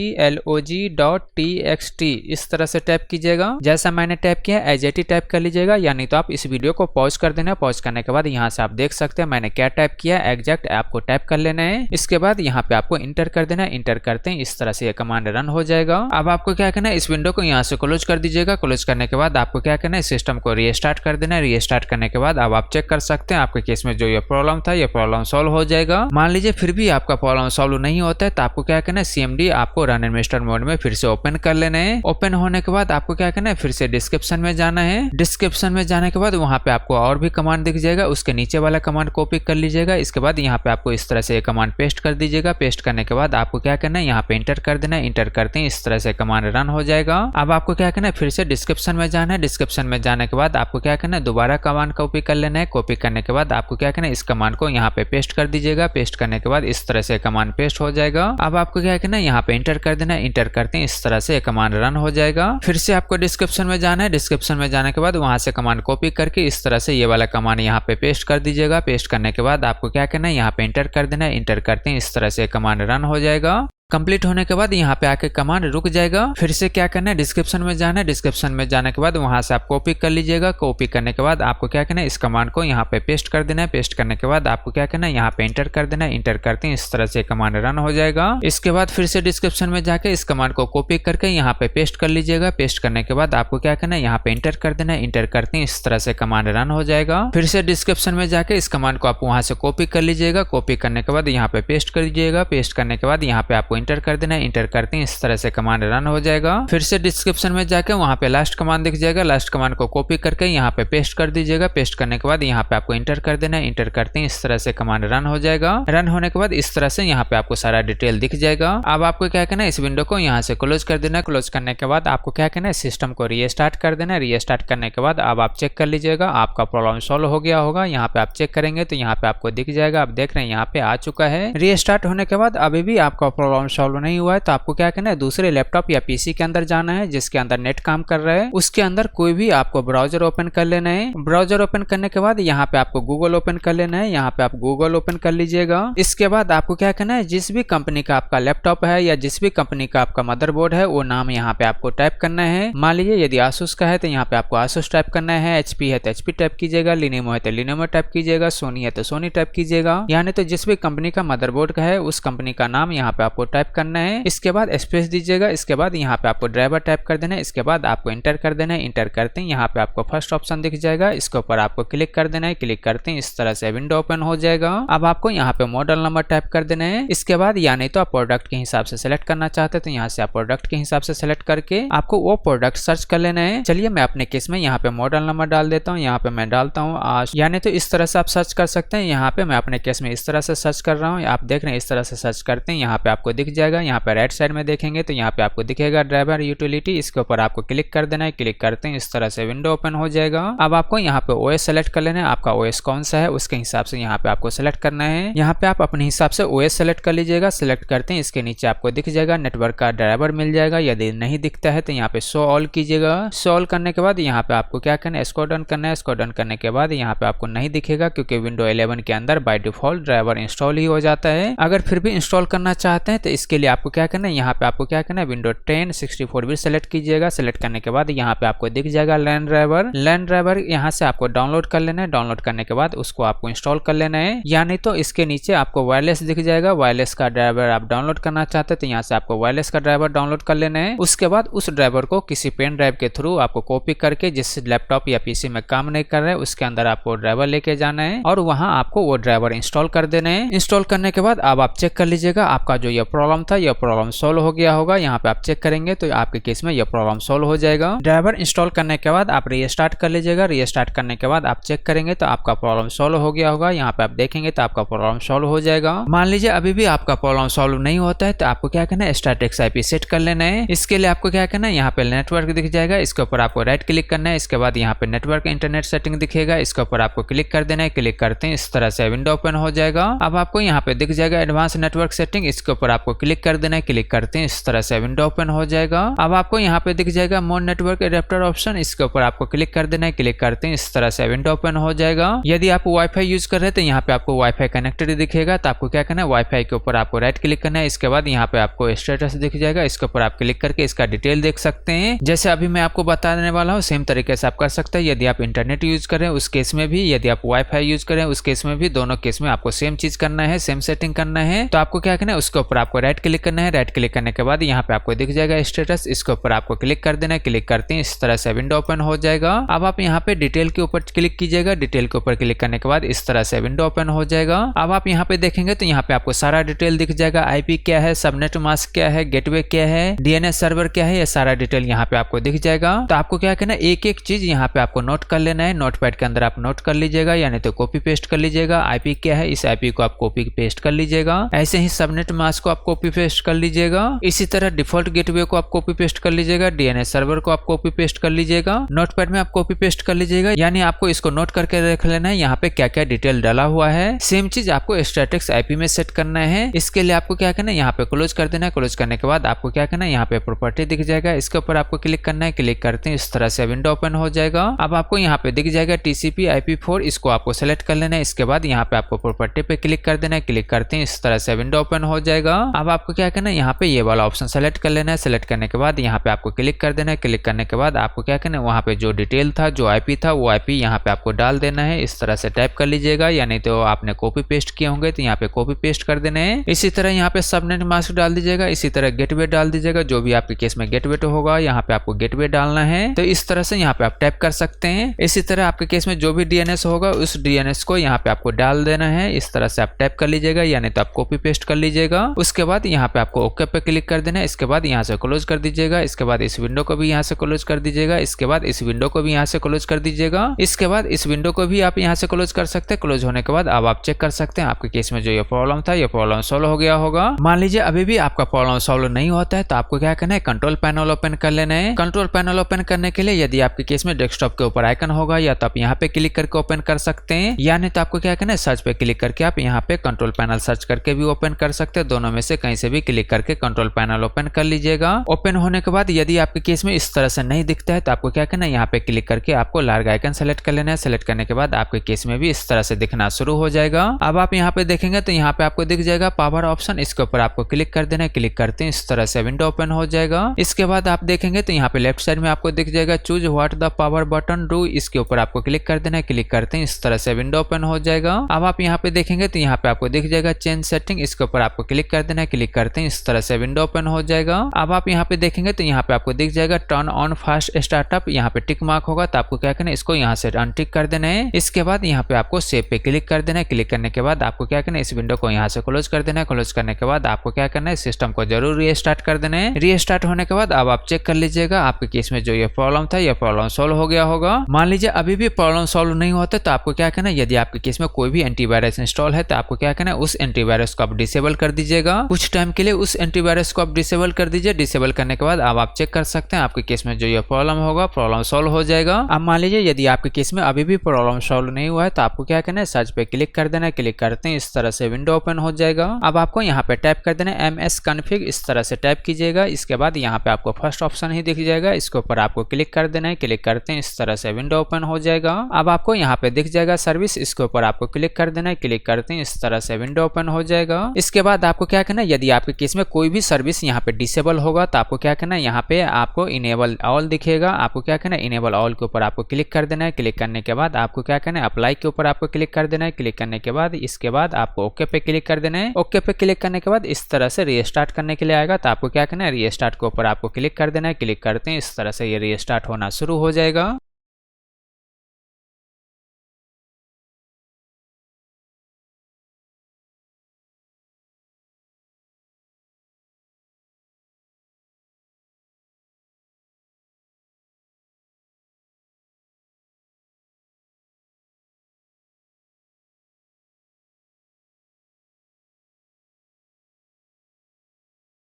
log.txt इस तरह से टाइप कीजिएगा जैसा मैंने टाइप किया एज एट ही टाइप कर लीजिएगा, यानी तो आप इस वीडियो को पॉज कर देना। पॉज करने के बाद यहाँ से आप देख सकते हैं मैंने क्या टाइप किया, एग्जैक्ट आपको टाइप कर लेना है। इसके बाद यहाँ पे आपको इंटर कर देना है। इंटर करते हैं इस तरह से ये कमांड रन हो जाएगा। अब आपको क्या करना है, इस विंडो को यहाँ से क्लोज कर दीजिएगा। क्लोज करने के बाद आपको क्या करना है, सिस्टम को रीस्टार्ट कर देना है। रीस्टार्ट करने के बाद अब आप चेक कर सकते हैं आपके केस में जो ये प्रॉब्लम था ये प्रॉब्लम सॉल्व हो जाएगा। मान लीजिए फिर भी आपका प्रॉब्लम सॉल्व नहीं होता है तो आपको क्या करना है, CMD आपको रन एडमिनिस्टर मोड में फिर से ओपन कर लेना है। ओपन होने के बाद आपको क्या करना है, फिर से डिस्क्रिप्शन में जाना है। डिस्क्रिप्शन में जाने के बाद वहां पे आपको और भी कमांड दिख जाएगा, उसके नीचे वाला कमांड कॉपी कर लीजिएगा। इसके बाद यहाँ पे आपको इस तरह से ये कमांड पेस्ट कर दीजिएगा। पेस्ट करने के बाद आपको क्या करना है, यहाँ पे इंटर कर देना है। इंटर करते हैं इस तरह से कमांड रन हो जाएगा। अब आपको क्या करना है, फिर से डिस्क्रिप्शन में जाना है। डिस्क्रिप्शन में जाने के बाद आपको क्या करना है, दोबारा कमांड कॉपी कर लेना है। कॉपी करने के बाद आपको क्या करना है, इस कमांड को यहाँ पे पेस्ट कर दीजिएगा। पेस्ट करने के बाद इस तरह से कमांड पेस्ट हो जाएगा। अब आपको क्या करना है, यहाँ पे इंटर कर देना है। इंटर करते हैं इस तरह से कमांड रन हो जाएगा। फिर से आपको डिस्क्रिप्शन में जाना है। डिस्क्रिप्शन में जाने के बाद वहां से कमांड कॉपी करके इस तरह से ये वाला कमांड यहाँ पे पेस्ट कर दीजिएगा। पेस्ट करने के बाद आपको क्या करना है, यहाँ पे इंटर कर देना है। इंटर करते हैं इस तरह से कमांड रन हो जाएगा। कंप्लीट होने के बाद यहाँ पे आके कमांड रुक जाएगा। फिर से क्या करना है, डिस्क्रिप्शन में जाना है। डिस्क्रिप्शन में जाने के बाद वहां से आप कॉपी कर लीजिएगा। कॉपी करने के बाद आपको क्या करना है, इस कमांड को यहाँ पे पेस्ट कर देना है। पेस्ट करने के बाद आपको क्या करना है, यहाँ पे इंटर कर देना है। इंटर करते हैं इस तरह से कमांड रन हो जाएगा। इसके बाद फिर से डिस्क्रिप्शन में जाके इस कमांड को कॉपी करके यहाँ पे पेस्ट कर लीजिएगा। पेस्ट करने के बाद आपको क्या करना है, यहाँ पे इंटर कर देना है। इंटर करते हैं इस तरह से कमांड रन हो जाएगा। फिर से डिस्क्रिप्शन में जाके इस कमांड को आप वहां से कॉपी कर लीजिएगा। कॉपी करने के बाद यहाँ पे पेस्ट कर दीजिएगा। पेस्ट करने के बाद यहाँ पे आपको इंटर कर देना है। इंटर करते हैं इस तरह से कमांड रन हो जाएगा। फिर से डिस्क्रिप्शन में जाके वहां पे लास्ट कमांड दिख जाएगा। लास्ट कमांड को कॉपी करके यहाँ पे पेस्ट कर दीजिएगा। पेस्ट करने के बाद यहाँ पे आपको इंटर कर देना है। इंटर करते हैं इस तरह से कमांड रन हो जाएगा। रन होने के बाद इस तरह से यहाँ पे आपको सारा डिटेल दिख जाएगा। अब आपको क्या करना है, इस विंडो को यहाँ से क्लोज कर देना है। क्लोज करने के बाद आपको क्या करना है, सिस्टम को रीस्टार्ट कर देना है। रीस्टार्ट करने के बाद अब आप चेक कर लीजिएगा, आपका प्रॉब्लम सॉल्व हो गया होगा। यहाँ पे आप चेक करेंगे तो यहाँ पे आपको दिख जाएगा। आप देख रहे हैं यहाँ पे आ चुका है। रीस्टार्ट होने के बाद अभी भी आपका प्रॉब्लम सॉल्व नहीं हुआ है तो आपको क्या करना है, दूसरे लैपटॉप या पीसी के अंदर जाना है जिसके अंदर नेट काम कर रहा है। उसके अंदर कोई भी आपको ब्राउजर ओपन कर लेना है। ब्राउजर ओपन करने के बाद यहाँ पे आपको गूगल ओपन कर लेना है। यहाँ पे आप गूगल ओपन कर लीजिएगा। इसके बाद आपको क्या करना है, जिस भी कंपनी का आपका लैपटॉप है या जिस भी कंपनी का आपका मदरबोर्ड है वो नाम यहाँ पे आपको टाइप करना है। मान लीजिए यदि आसूस का है तो यहाँ पे आपको आसूस टाइप करना है। एचपी है तो एचपी टाइप कीजिएगा। लिनोवो है तो लिनोवो टाइप कीजिएगा। सोनी है तो सोनी टाइप कीजिएगा। यानी तो जिस भी कंपनी का मदरबोर्ड का है उस कंपनी का नाम यहाँ पे आपको टाइप करना है। इसके बाद स्पेस दीजिएगा। इसके बाद यहाँ पे आपको ड्राइवर टाइप कर देना है। इसके बाद आपको इंटर कर देना है। इंटर करते हैं यहाँ पे आपको फर्स्ट ऑप्शन दिख जाएगा। इसके ऊपर आपको क्लिक कर देना है। क्लिक करते हैं इस तरह से विंडो ओपन हो जाएगा। अब आपको यहाँ पे मॉडल नंबर टाइप कर देना है। इसके बाद यानी तो आप प्रोडक्ट के हिसाब से सेलेक्ट करना चाहते हैं तो यहाँ से आप प्रोडक्ट के हिसाब से सेलेक्ट करके आपको वो प्रोडक्ट सर्च कर लेना है। चलिए मैं अपने केस में यहाँ पे मॉडल नंबर डाल देता हूँ। यहाँ पे मैं डालता हूँ आज। यानी तो इस तरह से आप सर्च कर सकते हैं। यहाँ पे मैं अपने केस में इस तरह से सर्च कर रहा हूँ। आप देख रहे हैं इस तरह से सर्च करते हैं यहाँ पे आपको दिख जाएगा। यहाँ पे राइट साइड में देखेंगे तो यहाँ पे आपको दिखेगा ड्राइवर यूटिलिटी। इसके ऊपर आपको क्लिक कर देना है। क्लिक करते हैं इस तरह से विंडो ओपन हो जाएगा। अब आपको यहाँ पे ओएस सेलेक्ट कर लेना है। आपका ओएस कौन सा है उसके हिसाब से यहाँ पे आपको सेलेक्ट करना है। यहाँ पे आप अपने हिसाब से ओएस सेलेक्ट कर लीजिएगा। सेलेक्ट करते हैं इसके नीचे आपको दिख जाएगा नेटवर्क का ड्राइवर मिल जाएगा। यदि नहीं दिखता है तो यहाँ पे शो ऑल कीजिएगा। शो ऑल करने के बाद यहाँ पे आपको क्या करना है, स्क्रॉल डाउन करना है। स्क्रॉल डाउन करने के बाद यहाँ पे आपको नहीं दिखेगा क्योंकि विंडो 11 के अंदर बाय डिफॉल्ट ड्राइवर इंस्टॉल ही हो जाता है। अगर फिर भी इंस्टॉल करना चाहते हैं तो इसके लिए आपको क्या करना है, यहाँ पे आपको क्या करना है, विंडो 10 64 बिट सेलेक्ट कीजिएगा। सेलेक्ट करने के बाद यहाँ पे आपको दिख जाएगा लैंड ड्राइवर। लैंड ड्राइवर यहाँ से आपको डाउनलोड कर लेना है। डाउनलोड करने के बाद उसको आपको इंस्टॉल कर लेना है। यानी तो इसके नीचे आपको वायरलेस दिख जाएगा। वायरलेस का ड्राइवर आप डाउनलोड करना चाहते हैं तो यहाँ से आपको वायरलेस का ड्राइवर डाउनलोड कर लेना है। उसके बाद उस ड्राइवर को किसी पेन ड्राइव के थ्रू आपको कॉपी करके, जिस लैपटॉप या पीसी में काम नहीं कर रहा है उसके अंदर आपको ड्राइवर लेके जाना है और वहां आपको वो ड्राइवर इंस्टॉल कर देना है। इंस्टॉल करने के बाद अब आप चेक कर लीजिएगा आपका जो ये प्रॉब्लम था ये प्रॉब्लम सॉल्व हो गया होगा। यहाँ पे आप चेक करेंगे तो आपके केस में ये प्रॉब्लम सॉल्व हो जाएगा। ड्राइवर इंस्टॉल करने के बाद आप रीस्टार्ट कर लीजिएगा। रीस्टार्ट करने के बाद आप चेक करेंगे तो आपका प्रॉब्लम सॉल्व हो गया होगा। यहाँ पे आप देखेंगे तो आपका प्रॉब्लम सॉल्व हो जाएगा। मान लीजिए अभी भी आपका प्रॉब्लम सॉल्व नहीं होता है तो आपको क्या करना है, स्टैटिक्स आईपी सेट कर लेना है। इसके लिए आपको क्या करना है, यहाँ पे नेटवर्क दिख जाएगा। इसके ऊपर आपको राइट क्लिक करना है। इसके बाद यहाँ पे नेटवर्क इंटरनेट सेटिंग दिखेगा। इसके ऊपर आपको क्लिक कर देना है। क्लिक करते हैं इस तरह से विंडो ओपन हो जाएगा। अब आपको यहाँ पे दिख जाएगा एडवांस नेटवर्क सेटिंग। इसके ऊपर आपको क्लिक कर देना है। क्लिक करते हैं इस तरह से विंडो ओपन हो जाएगा। अब आपको यहाँ पे दिख जाएगा मोर नेटवर्क एडेप्टर ऑप्शन। इसके ऊपर आपको क्लिक कर देना है। क्लिक करते हैं इस तरह से विंडो ओपन हो जाएगा। यदि आप वाईफाई यूज कर रहे हैं तो यहाँ पे आपको वाईफाई कनेक्टेड दिखेगा। तो आपको क्या करना है, वाईफाई के ऊपर आपको राइट क्लिक करना है। इसके बाद यहाँ पे आपको स्टेटस दिख जाएगा। इसके ऊपर आप क्लिक करके इसका डिटेल देख सकते हैं। जैसे अभी मैं आपको बता देने वाला हूँ सेम तरीके से आप कर सकते हैं। यदि आप इंटरनेट यूज करें उस केस में भी, यदि आप वाईफाई यूज करें उस केस में भी, दोनों केस में आपको सेम चीज करना है, सेम सेटिंग करना है। तो आपको क्या करना है, उसके ऊपर आपको राइट क्लिक करना है। राइट क्लिक करने के बाद यहाँ पे आपको दिख जाएगा स्टेटस। इसके ऊपर आपको क्लिक कर देना है। क्लिक करते हैं इस तरह से विंडो ओपन हो जाएगा। अब आप यहाँ पे डिटेल के ऊपर क्लिक कीजिएगा। डिटेल के ऊपर क्लिक करने के बाद इस तरह से विंडो ओपन हो जाएगा। अब आप यहाँ पे देखेंगे तो यहाँ पे आपको सारा डिटेल दिख जाएगा। आईपी क्या है, सबनेट मास्क क्या है, गेटवे क्या है, डीएनएस सर्वर क्या है, ये सारा डिटेल यहाँ पे आपको दिख जाएगा। तो आपको क्या करना है, एक एक चीज यहाँ पे आपको नोट कर लेना है। नोटपैड के अंदर आप नोट कर लीजिएगा, यानी तो कॉपी पेस्ट कर लीजिएगा। आईपी क्या है, इस आईपी को आप कॉपी पेस्ट कर लीजिएगा। ऐसे ही सबनेट मास्क को आप कॉपी पेस्ट कर लीजिएगा। इसी तरह डिफॉल्ट गेटवे को आप कॉपी पेस्ट कर लीजिएगा। डीएनएस सर्वर को आप कॉपी पेस्ट कर लीजिएगा। नोटपैड में आप कॉपी पेस्ट कर लीजिएगा। यानी आपको इसको नोट करके रख लेना है यहाँ पे क्या क्या डिटेल डाला हुआ है। सेम चीज आपको स्टैटिक्स आईपी में सेट करना है। इसके लिए आपको क्या करना है, यहाँ पे क्लोज कर देना है। क्लोज करने के बाद आपको क्या करना है, यहाँ पे प्रॉपर्टी दिख जाएगा। इसके ऊपर आपको क्लिक करना है। क्लिक करते हैं इस तरह से विंडो ओपन हो जाएगा। अब आपको यहाँ पे दिख जाएगा TCP IP4, इसको आपको सेलेक्ट कर लेना है। इसके बाद यहाँ पे आपको प्रॉपर्टी पे क्लिक कर देना है। क्लिक करते हैं इस तरह से विंडो ओपन हो जाएगा। अब आपको क्या करना है, यहाँ पे ये वाला ऑप्शन सेलेक्ट कर लेना है। सेलेक्ट करने के बाद यहाँ पे आपको क्लिक कर देना है। क्लिक करने के बाद आपको क्या करना है, वहाँ पे जो डिटेल था, जो आईपी था, वो आईपी यहाँ पे आपको डाल देना है। इस तरह से टाइप कर लीजिएगा, या नहीं तो आपने कॉपी पेस्ट किए होंगे तो यहाँ पे कॉपी पेस्ट कर देने हैं। इसी तरह यहाँ पे सबनेट मास्क डाल दीजिएगा। इसी तरह गेटवे डाल दीजिएगा, जो भी आपके केस में गेटवे होगा यहाँ पे आपको गेटवे डालना है। तो इस तरह से यहाँ पे आप टाइप कर सकते हैं। इसी तरह आपके केस में जो भी डीएनएस होगा उस डीएनएस को यहाँ पे आपको डाल देना है। इस तरह से आप टाइप कर लीजिएगा, या नहीं तो आप कॉपी पेस्ट कर लीजिएगा। उसके बाद यहाँ पे आपको ओके पे क्लिक कर देना है। इसके बाद यहाँ से क्लोज कर दीजिएगा। इसके बाद इस विंडो को भी यहाँ से क्लोज कर दीजिएगा। इसके बाद इस विंडो को भी यहाँ से क्लोज कर दीजिएगा। इसके बाद इस विंडो को भी आप यहाँ से क्लोज कर सकते हैं। क्लोज होने के बाद अब आप चेक कर सकते हैं आपके केस में जो ये प्रॉब्लम था, ये प्रॉब्लम सॉल्व हो गया होगा। मान लीजिए अभी भी आपका प्रॉब्लम सॉल्व नहीं होता है तो आपको क्या करना है, कंट्रोल पैनल ओपन कर लेना है। कंट्रोल पैनल ओपन करने के लिए यदि आपके केस में डेस्कटॉप के ऊपर आइकन होगा, या तो आप यहाँ पे क्लिक करके ओपन कर सकते हैं, या नहीं तो आपको क्या करना है, सर्च पे क्लिक करके आप यहाँ पे कंट्रोल पैनल सर्च करके भी ओपन कर सकते हैं। दोनों में से कहीं से भी क्लिक करके कंट्रोल पैनल ओपन कर लीजिएगा। ओपन होने के बाद यदि आपके केस में इस तरह से नहीं दिखता है तो आपको क्या करना है, यहाँ पे क्लिक करके आपको लार्ज आइकन सेलेक्ट कर लेना है। सेलेक्ट करने के बाद आपके केस में भी इस तरह से दिखना शुरू हो जाएगा। अब आप यहाँ पे देखेंगे तो यहाँ पे आपको दिख जाएगा पावर ऑप्शन। इसके ऊपर आपको क्लिक कर देना है। क्लिक करते हैं इस तरह से विंडो ओपन हो जाएगा। इसके बाद आप देखेंगे तो यहाँ पे लेफ्ट साइड में आपको दिख जाएगा choose what the power button do. इसके ऊपर आपको क्लिक कर देना है। क्लिक करते हैं इस तरह से विंडो ओपन हो जाएगा। अब आप यहाँ पे देखेंगे तो यहाँ पे आपको दिख जाएगा चेंज सेटिंग। इसके ऊपर आपको क्लिक कर देना है। क्लिक करते हैं इस तरह से विंडो ओपन हो जाएगा। अब आप यहाँ पे देखेंगे तो यहाँ पे आपको दिख जाएगा टर्न ऑन फास्ट स्टार्टअप। यहाँ पे टिक मार्क होगा तो आपको क्या करना है, इसको यहाँ से अनटिक कर देना है। इसके बाद यहाँ पे आपको सेव पे क्लिक कर देना है। क्लिक करने के बाद आपको क्या करना है, इस विंडो को यहाँ से क्लोज कर देना है। क्लोज करने के बाद आपको क्या करना है, सिस्टम को जरूर रीस्टार्ट कर देना है। रीस्टार्ट होने के बाद अब आप चेक कर लीजिएगा आपके केस में जो ये प्रॉब्लम था, ये प्रॉब्लम सॉल्व हो गया होगा। मान लीजिए अभी भी प्रॉब्लम सॉल्व नहीं होता तो आपको क्या करना है, यदि आपके केस में कोई भी एंटीवायरस इंस्टॉल है तो आपको क्या करना है, उस एंटीवायरस को आप डिसेबल कर दीजिएगा। कुछ टाइम के लिए उस एंटीवायरस को आप डिसेबल कर दीजिए। डिसेबल करने के बाद अब आप चेक कर सकते हैं आपके केस में जो ये प्रॉब्लम होगा, प्रॉब्लम सॉल्व हो जाएगा। अब मान लीजिए यदि आपके केस में अभी भी प्रॉब्लम सॉल्व नहीं हुआ है तो आपको क्या करना है, सर्च पे क्लिक कर देना है। क्लिक करते हैं इस तरह से विंडो ओपन हो जाएगा। अब आपको यहाँ पे टाइप कर देना है ms config। इस तरह से टाइप कीजिएगा। इसके बाद यहाँ पे आपको फर्स्ट ऑप्शन ही दिख जाएगा, इसके ऊपर आपको क्लिक कर देना है। क्लिक करते हैं इस तरह से विंडो ओपन हो जाएगा। अब आपको यहाँ पे दिख जाएगा सर्विस, इसके ऊपर आपको क्लिक कर देना है। क्लिक करते हैं इस तरह से विंडो ओपन हो जाएगा। इसके बाद आपको क्या करना है, यदि आपके केस में कोई भी सर्विस यहाँ पे डिसेबल होगा तो आपको क्या करना है, यहाँ पे आपको इनेबल ऑल दिखेगा। आपको क्या करना है, इनेबल ऑल के ऊपर आपको क्लिक कर देना है। क्लिक करने के बाद आपको क्या करना है, अप्लाई के ऊपर आपको क्लिक कर देना है। क्लिक करने के बाद इसके बाद आपको ओके पे क्लिक कर देना है। ओके पे क्लिक करने के बाद इस तरह से रीस्टार्ट करने के लिए आएगा तो आपको क्या करना है, रीस्टार्ट के ऊपर आपको क्लिक कर देना है। क्लिक करते हैं इस तरह से ये रीस्टार्ट होना शुरू हो जाएगा।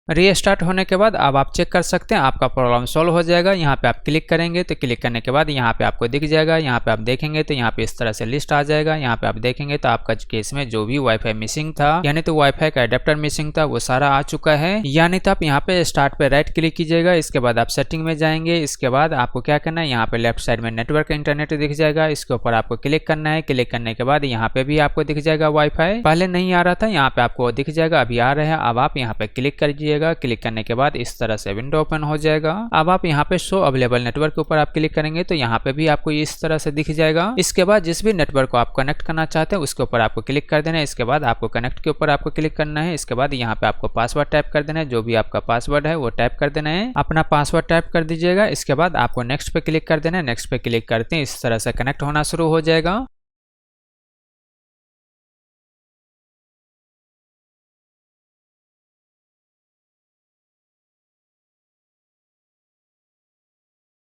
रीस्टार्ट होने के बाद अब आप चेक कर सकते हैं आपका प्रॉब्लम सॉल्व हो जाएगा। यहाँ पे आप क्लिक करेंगे तो क्लिक करने के बाद यहाँ पे आपको दिख जाएगा। यहाँ पे आप देखेंगे तो यहाँ पे इस तरह से लिस्ट आ जाएगा। यहाँ पे आप देखेंगे तो आपका केस में जो भी वाईफाई मिसिंग था, यानी तो वाईफाई का एडेप्टर मिसिंग था, वो सारा आ चुका है। यानी तो आप यहाँ पे स्टार्ट पे राइट क्लिक कीजिएगा। इसके बाद आप सेटिंग में जाएंगे। इसके बाद आपको क्या करना है, यहाँ पे लेफ्ट साइड में नेटवर्क इंटरनेट दिख जाएगा, इसके ऊपर आपको क्लिक करना है। क्लिक करने के बाद यहाँ पे भी आपको दिख जाएगा वाईफाई, पहले नहीं आ रहा था, यहाँ पे आपको दिख जाएगा, अभी आ रहा है। अब आप यहाँ पे क्लिक करिएगा। क्लिक करने के बाद इस तरह से विंडो ओपन हो जाएगा। अब आप यहाँ पे शो अवेलेबल नेटवर्क के ऊपर आप क्लिक करेंगे तो यहाँ पे भी आपको इस तरह से दिख जाएगा। इसके बाद जिस भी नेटवर्क को आप कनेक्ट करना चाहते हैं उसके ऊपर आपको क्लिक कर देना है। इसके बाद आपको कनेक्ट के ऊपर आपको क्लिक करना है। इसके बाद यहाँ पे आपको पासवर्ड टाइप कर देना है, जो भी आपका पासवर्ड है वो टाइप कर देना है, अपना पासवर्ड टाइप कर दीजिएगा। इसके बाद आपको नेक्स्ट पे क्लिक कर देना है। नेक्स्ट पे क्लिक करते हैं इस तरह से कनेक्ट होना शुरू हो जाएगा।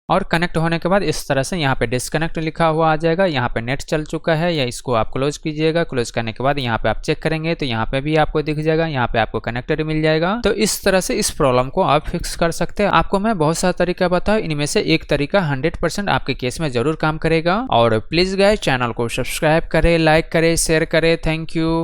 और कनेक्ट होने के बाद इस तरह से यहाँ पे डिस्कनेक्ट लिखा हुआ आ जाएगा। यहाँ पे नेट चल चुका है, या इसको आप क्लोज कीजिएगा। क्लोज करने के बाद यहाँ पे आप चेक करेंगे तो यहाँ पे भी आपको दिख जाएगा, यहाँ पे आपको कनेक्टेड मिल जाएगा। तो इस तरह से इस प्रॉब्लम को आप फिक्स कर सकते हैं। आपको मैं बहुत सारा तरीका बताऊँ, इनमें से एक तरीका 100% आपके केस में जरूर काम करेगा। और प्लीज गाइस चैनल को सब्सक्राइब करें, लाइक करें, शेयर करें। Thank you.